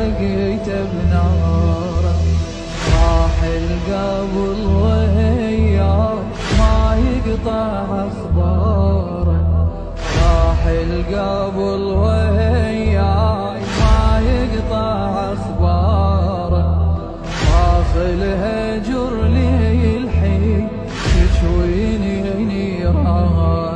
بقيته بناره. راح القبل وياي ما يقطع اخباره. راح القبل وياي ما يقطع اخباره. واصل هجر لي الحين تشويني نيران.